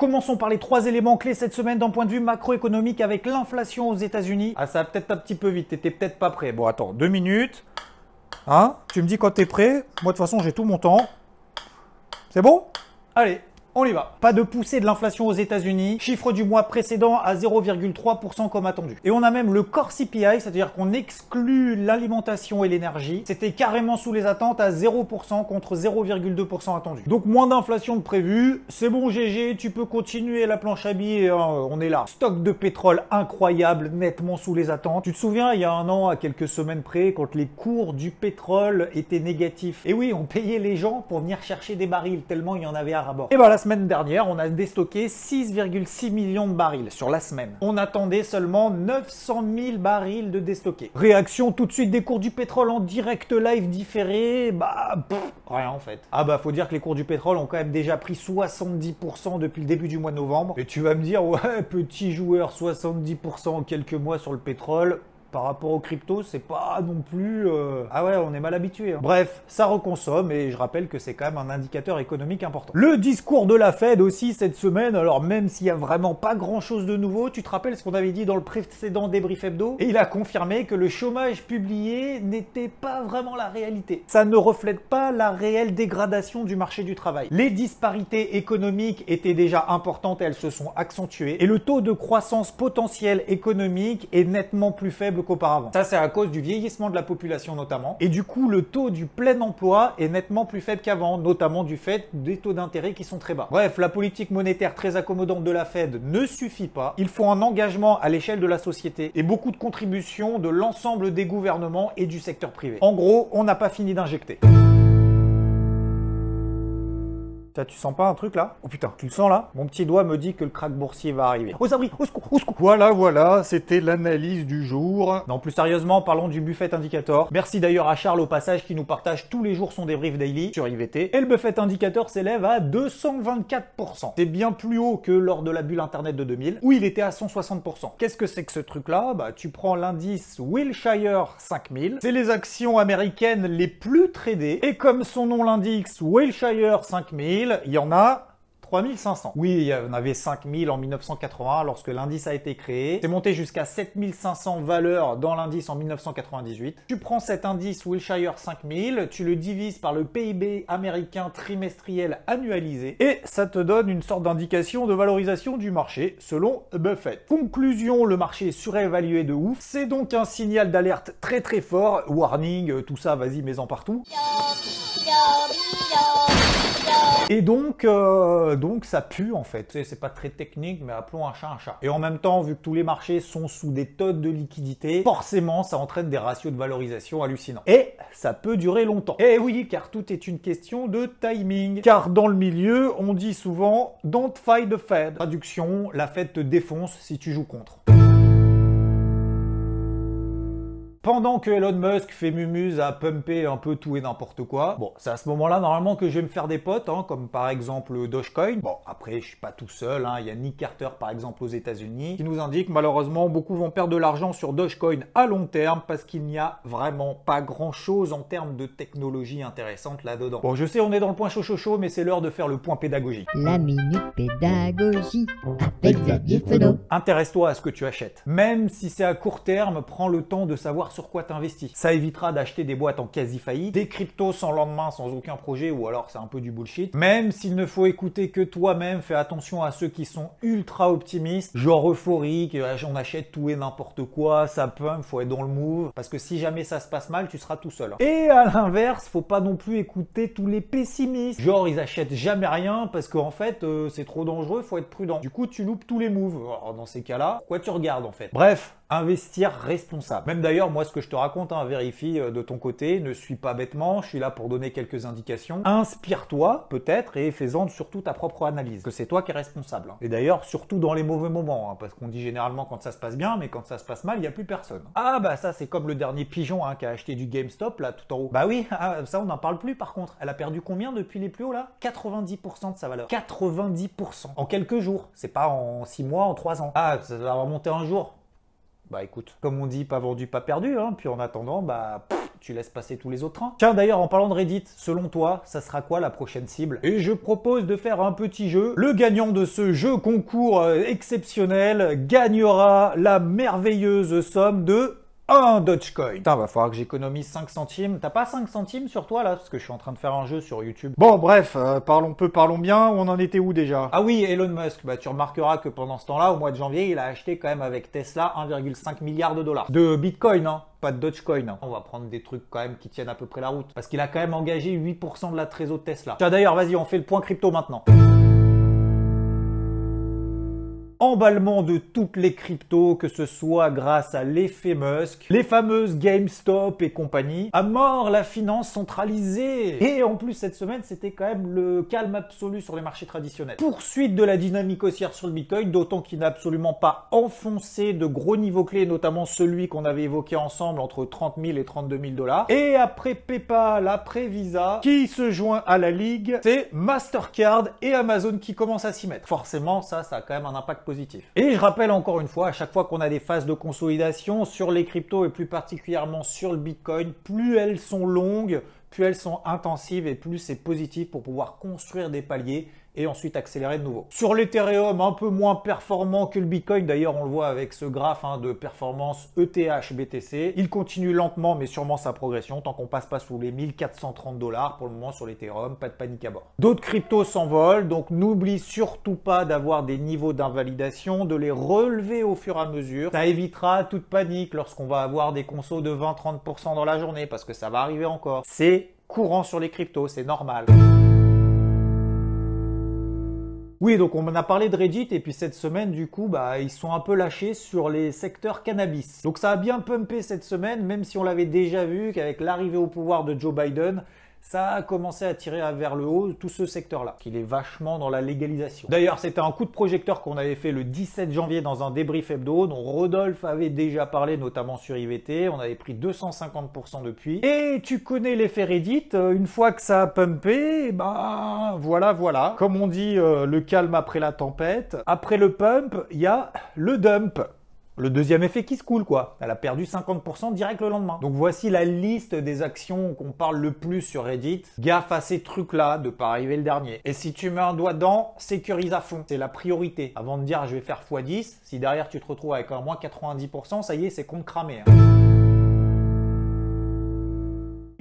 Commençons par les 3 éléments clés cette semaine d'un point de vue macroéconomique avec l'inflation aux États-Unis. Ah, ça va peut-être un petit peu vite, t'étais peut-être pas prêt. Bon, attends, 2 minutes. Hein? Tu me dis quand t'es prêt. Moi, de toute façon, j'ai tout mon temps. C'est bon? Allez. On y va. Pas de poussée de l'inflation aux États-Unis. Chiffre du mois précédent à 0,3% comme attendu. Et on a même le core CPI, c'est-à-dire qu'on exclut l'alimentation et l'énergie. C'était carrément sous les attentes à 0% contre 0,2% attendu. Donc moins d'inflation que prévu. C'est bon GG, tu peux continuer la planche à billets, hein, on est là. Stock de pétrole incroyable, nettement sous les attentes. Tu te souviens, il y a un an, à quelques semaines près, quand les cours du pétrole étaient négatifs. Et oui, on payait les gens pour venir chercher des barils, tellement il y en avait à ras-bord. Et voilà, la semaine dernière, on a déstocké 6,6 millions de barils sur la semaine. On attendait seulement 900 000 barils de déstockés. Réaction tout de suite des cours du pétrole en direct live différé, rien en fait. Ah bah faut dire que les cours du pétrole ont quand même déjà pris 70% depuis le début du mois de novembre. Et tu vas me dire, ouais, petit joueur, 70% en quelques mois sur le pétrole. Par rapport aux cryptos, c'est pas non plus... Ah ouais, on est mal habitué. Hein. Bref, ça reconsomme et je rappelle que c'est quand même un indicateur économique important. Le discours de la Fed aussi cette semaine, alors même s'il y a vraiment pas grand chose de nouveau, tu te rappelles ce qu'on avait dit dans le précédent débrief hebdo? Et il a confirmé que le chômage publié n'était pas vraiment la réalité. Ça ne reflète pas la réelle dégradation du marché du travail. Les disparités économiques étaient déjà importantes et elles se sont accentuées. Et le taux de croissance potentielle économique est nettement plus faible qu'auparavant. Ça, c'est à cause du vieillissement de la population notamment. Et du coup, le taux du plein emploi est nettement plus faible qu'avant, notamment du fait des taux d'intérêt qui sont très bas. Bref, la politique monétaire très accommodante de la Fed ne suffit pas. Il faut un engagement à l'échelle de la société et beaucoup de contributions de l'ensemble des gouvernements et du secteur privé. En gros, on n'a pas fini d'injecter. Tu sens pas un truc là? Oh putain, tu le sens là? Mon petit doigt me dit que le krach boursier va arriver. Aux abris, au secours, au secours. Voilà, c'était l'analyse du jour. Non, plus sérieusement, parlons du Buffett Indicator. Merci d'ailleurs à Charles au passage qui nous partage tous les jours son débrief daily sur IVT. Et le Buffett Indicator s'élève à 224%. C'est bien plus haut que lors de la bulle internet de 2000 où il était à 160%. Qu'est-ce que c'est que ce truc là? Bah, tu prends l'indice Wilshire 5000. C'est les actions américaines les plus tradées. Et comme son nom l'indique, Wilshire 5000, il y en a 3500. Oui, il y en avait 5000 en 1980 lorsque l'indice a été créé. C'est monté jusqu'à 7500 valeurs dans l'indice en 1998. Tu prends cet indice Wilshire 5000, tu le divises par le PIB américain trimestriel annualisé et ça te donne une sorte d'indication de valorisation du marché selon Buffett. Conclusion, le marché est surévalué de ouf. C'est donc un signal d'alerte très très fort. Warning, tout ça, vas-y, mets-en partout. Et donc ça pue en fait. Tu sais, c'est pas très technique, mais appelons un chat un chat. Et en même temps, vu que tous les marchés sont sous des tonnes de liquidités, forcément, ça entraîne des ratios de valorisation hallucinants. Et ça peut durer longtemps. Et oui, car tout est une question de timing. Car dans le milieu, on dit souvent « Don't fight the Fed ». Traduction, la Fed te défonce si tu joues contre. Pendant que Elon Musk fait mumuse à pumper un peu tout et n'importe quoi, bon, c'est à ce moment-là normalement que je vais me faire des potes, hein, comme par exemple Dogecoin. Bon, après, je suis pas tout seul, hein, il y a Nick Carter par exemple aux États-Unis qui nous indique malheureusement beaucoup vont perdre de l'argent sur Dogecoin à long terme parce qu'il n'y a vraiment pas grand-chose en termes de technologie intéressante là-dedans. Bon, je sais, on est dans le point chaud, mais c'est l'heure de faire le point pédagogie. La minute pédagogie avec Xavier Fenot. Intéresse-toi à ce que tu achètes. Même si c'est à court terme, prends le temps de savoir sur quoi t'investis. Ça évitera d'acheter des boîtes en quasi-faillite, des cryptos sans lendemain, sans aucun projet, ou alors c'est un peu du bullshit. Même s'il ne faut écouter que toi-même, fais attention à ceux qui sont ultra optimistes, genre euphoriques, on achète tout et n'importe quoi, ça pump, faut être dans le move, parce que si jamais ça se passe mal, tu seras tout seul. Et à l'inverse, faut pas non plus écouter tous les pessimistes, genre ils achètent jamais rien, parce qu'en fait, c'est trop dangereux, faut être prudent. Du coup, tu loupes tous les moves. Alors dans ces cas-là, quoi tu regardes en fait? Bref, investir responsable. Même d'ailleurs, moi, ce que je te raconte, hein, vérifie de ton côté, ne suis pas bêtement, je suis là pour donner quelques indications. Inspire-toi, peut-être, et fais-en surtout ta propre analyse, que c'est toi qui es responsable. Hein. Et d'ailleurs, surtout dans les mauvais moments, hein, parce qu'on dit généralement quand ça se passe bien, mais quand ça se passe mal, il n'y a plus personne. Ah bah ça, c'est comme le dernier pigeon hein, qui a acheté du GameStop, là, tout en haut. Bah oui, ça, on n'en parle plus, par contre. Elle a perdu combien depuis les plus hauts, là? 90% de sa valeur. 90% en quelques jours. C'est pas en 6 mois, en 3 ans. Ah, ça va remonter un jour. Bah écoute, comme on dit, pas vendu, pas perdu, hein. Puis en attendant, bah, tu laisses passer tous les autres trains. Tiens, d'ailleurs, en parlant de Reddit, selon toi, ça sera quoi la prochaine cible? Et je propose de faire un petit jeu. Le gagnant de ce jeu concours exceptionnel gagnera la merveilleuse somme de un Dogecoin. Putain, va falloir que j'économise 5 centimes. T'as pas 5 centimes sur toi là? Parce que je suis en train de faire un jeu sur YouTube. Bon, bref, parlons peu, parlons bien. On en était où déjà? Ah oui, Elon Musk. Bah, tu remarqueras que pendant ce temps-là, au mois de janvier, il a acheté quand même avec Tesla 1,5 milliard de dollars. De Bitcoin, hein. Pas de Dogecoin. Hein. On va prendre des trucs quand même qui tiennent à peu près la route. Parce qu'il a quand même engagé 8% de la trésor de Tesla. Tiens, d'ailleurs, vas-y, on fait le point crypto maintenant. Emballement de toutes les cryptos, que ce soit grâce à l'effet Musk, les fameuses GameStop et compagnie. À mort la finance centralisée. Et en plus cette semaine c'était quand même le calme absolu sur les marchés traditionnels. Poursuite de la dynamique haussière sur le Bitcoin, d'autant qu'il n'a absolument pas enfoncé de gros niveaux clés, notamment celui qu'on avait évoqué ensemble entre 30 000 et 32 000 dollars. Et après PayPal, après Visa, qui se joint à la ligue, c'est Mastercard et Amazon qui commencent à s'y mettre. Forcément ça a quand même un impact positif. Et je rappelle encore une fois, à chaque fois qu'on a des phases de consolidation sur les cryptos et plus particulièrement sur le Bitcoin, plus elles sont longues, plus elles sont intensives et plus c'est positif pour pouvoir construire des paliers et ensuite accélérer de nouveau. Sur l'Ethereum, un peu moins performant que le Bitcoin, d'ailleurs on le voit avec ce graphe de performance ETH-BTC, il continue lentement mais sûrement sa progression tant qu'on passe pas sous les 1430 dollars pour le moment sur l'Ethereum, pas de panique à bord. D'autres cryptos s'envolent, donc n'oublie surtout pas d'avoir des niveaux d'invalidation, de les relever au fur et à mesure. Ça évitera toute panique lorsqu'on va avoir des consos de 20-30% dans la journée parce que ça va arriver encore. C'est courant sur les cryptos, c'est normal. Oui, donc on a parlé de Reddit et puis cette semaine, du coup, ils sont un peu lâchés sur les secteurs cannabis. Donc ça a bien pumpé cette semaine, même si on l'avait déjà vu qu'avec l'arrivée au pouvoir de Joe Biden, ça a commencé à tirer vers le haut tout ce secteur-là, qu'il est vachement dans la légalisation. D'ailleurs, c'était un coup de projecteur qu'on avait fait le 17 janvier dans un débrief hebdo, dont Rodolphe avait déjà parlé, notamment sur IVT. On avait pris 250% depuis. Et tu connais l'effet Reddit, une fois que ça a pumpé, voilà. Comme on dit, le calme après la tempête. Après le pump, il y a le dump. Le deuxième effet qui se coule, quoi. Elle a perdu 50% direct le lendemain. Donc voici la liste des actions qu'on parle le plus sur Reddit. Gaffe à ces trucs-là de pas arriver le dernier. Et si tu mets un doigt dedans, sécurise à fond. C'est la priorité. Avant de dire je vais faire x10, si derrière tu te retrouves avec un moins 90%, ça y est, c'est compte cramé.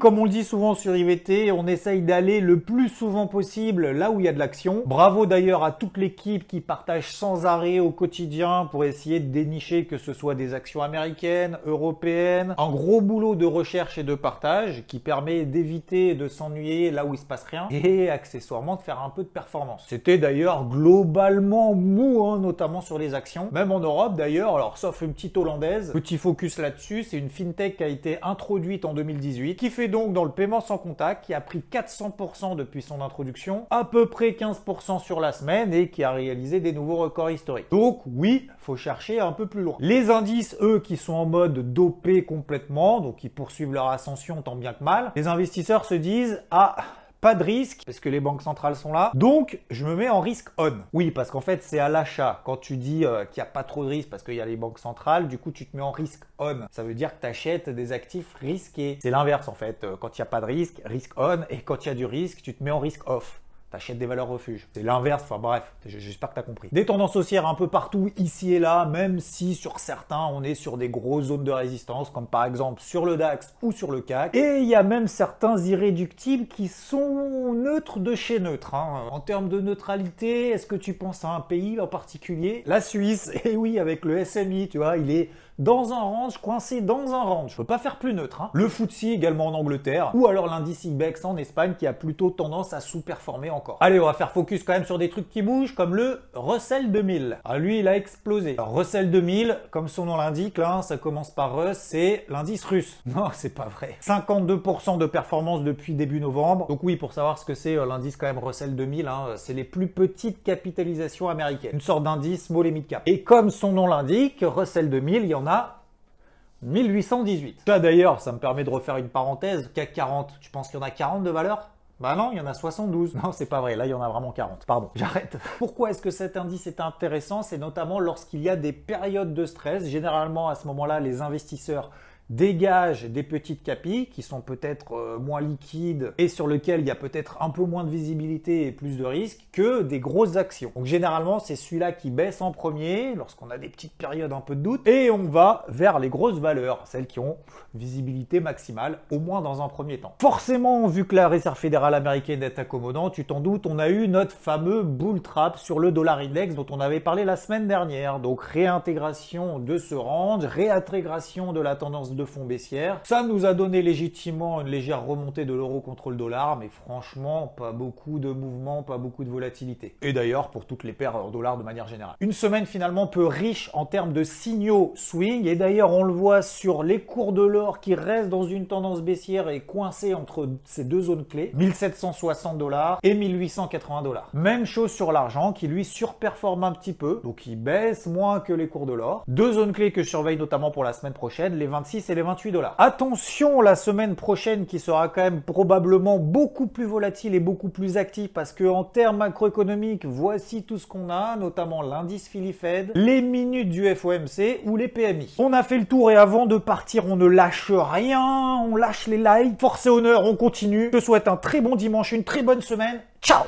Comme on le dit souvent sur IVT, on essaye d'aller le plus souvent possible là où il y a de l'action. Bravo d'ailleurs à toute l'équipe qui partage sans arrêt au quotidien pour essayer de dénicher que ce soit des actions américaines, européennes. Un gros boulot de recherche et de partage qui permet d'éviter de s'ennuyer là où il se passe rien et accessoirement de faire un peu de performance. C'était d'ailleurs globalement mou, notamment sur les actions. Même en Europe d'ailleurs, alors sauf une petite hollandaise. Petit focus là-dessus, c'est une fintech qui a été introduite en 2018 qui fait donc dans le paiement sans contact, qui a pris 400% depuis son introduction, à peu près 15% sur la semaine et qui a réalisé des nouveaux records historiques. Donc oui, faut chercher un peu plus loin. Les indices, eux, qui sont en mode dopé complètement, donc ils poursuivent leur ascension tant bien que mal, les investisseurs se disent « Ah, pas de risque, parce que les banques centrales sont là. Donc, je me mets en risque on. Oui, parce qu'en fait, c'est à l'achat. Quand tu dis qu'il n'y a pas trop de risque parce qu'il y a les banques centrales, du coup, tu te mets en risque on. Ça veut dire que tu achètes des actifs risqués. C'est l'inverse, en fait. Quand il n'y a pas de risque, risque on. Et quand il y a du risque, tu te mets en risque off. T'achètes des valeurs refuge. C'est l'inverse, enfin bref, j'espère que t'as compris. Des tendances haussières un peu partout, ici et là, même si sur certains, on est sur des grosses zones de résistance, comme par exemple sur le DAX ou sur le CAC. Et il y a même certains irréductibles qui sont neutres de chez neutre. En termes de neutralité, est-ce que tu penses à un pays en particulier? La Suisse, et oui, avec le SMI, tu vois, il est dans un range, coincé dans un range. Je peux pas faire plus neutre. Le FTSE également en Angleterre, ou alors l'indice IBEX en Espagne qui a plutôt tendance à sous-performer encore. Allez, on va faire focus quand même sur des trucs qui bougent, comme le Russell 2000. Ah, lui, il a explosé. Alors, Russell 2000, comme son nom l'indique, là, ça commence par Russ, c'est l'indice russe. Non, c'est pas vrai. 52% de performance depuis début novembre. Donc oui, pour savoir ce que c'est l'indice quand même Russell 2000, c'est les plus petites capitalisations américaines. Une sorte d'indice small et mid cap. Et comme son nom l'indique, Russell 2000, il y en a 1818. Ça d'ailleurs, ça me permet de refaire une parenthèse. CAC 40, tu penses qu'il y en a 40 de valeur? Bah non, il y en a 72. Non, c'est pas vrai. Là, il y en a vraiment 40. Pardon, j'arrête. Pourquoi est-ce que cet indice est intéressant? C'est notamment lorsqu'il y a des périodes de stress. Généralement, à ce moment-là, les investisseurs dégagent des petites capilles qui sont peut-être moins liquides et sur lesquelles il y a peut-être un peu moins de visibilité et plus de risques que des grosses actions. Donc généralement, c'est celui-là qui baisse en premier lorsqu'on a des petites périodes un peu de doute et on va vers les grosses valeurs, celles qui ont visibilité maximale, au moins dans un premier temps. Forcément, vu que la Réserve fédérale américaine est accommodante, tu t'en doutes, on a eu notre fameux bull trap sur le dollar index dont on avait parlé la semaine dernière. Donc réintégration de ce range, réintégration de la tendance de fond baissière. Ça nous a donné légitimement une légère remontée de l'euro contre le dollar, mais franchement, pas beaucoup de mouvements, pas beaucoup de volatilité. Et d'ailleurs, pour toutes les paires euro-dollar de manière générale. Une semaine finalement peu riche en termes de signaux swing, et d'ailleurs on le voit sur les cours de l'or qui restent dans une tendance baissière et coincés entre ces deux zones clés, 1760 $ et 1880 $. Même chose sur l'argent qui lui surperforme un petit peu, donc il baisse moins que les cours de l'or. Deux zones clés que je surveille notamment pour la semaine prochaine, les 26 et les 28 $. Attention la semaine prochaine qui sera quand même probablement beaucoup plus volatile et beaucoup plus active parce que en termes macroéconomiques, voici tout ce qu'on a, notamment l'indice Philly Fed, les minutes du FOMC ou les PMI. On a fait le tour et avant de partir, on ne lâche rien, on lâche les likes. Force et honneur, on continue. Je te souhaite un très bon dimanche, une très bonne semaine. Ciao!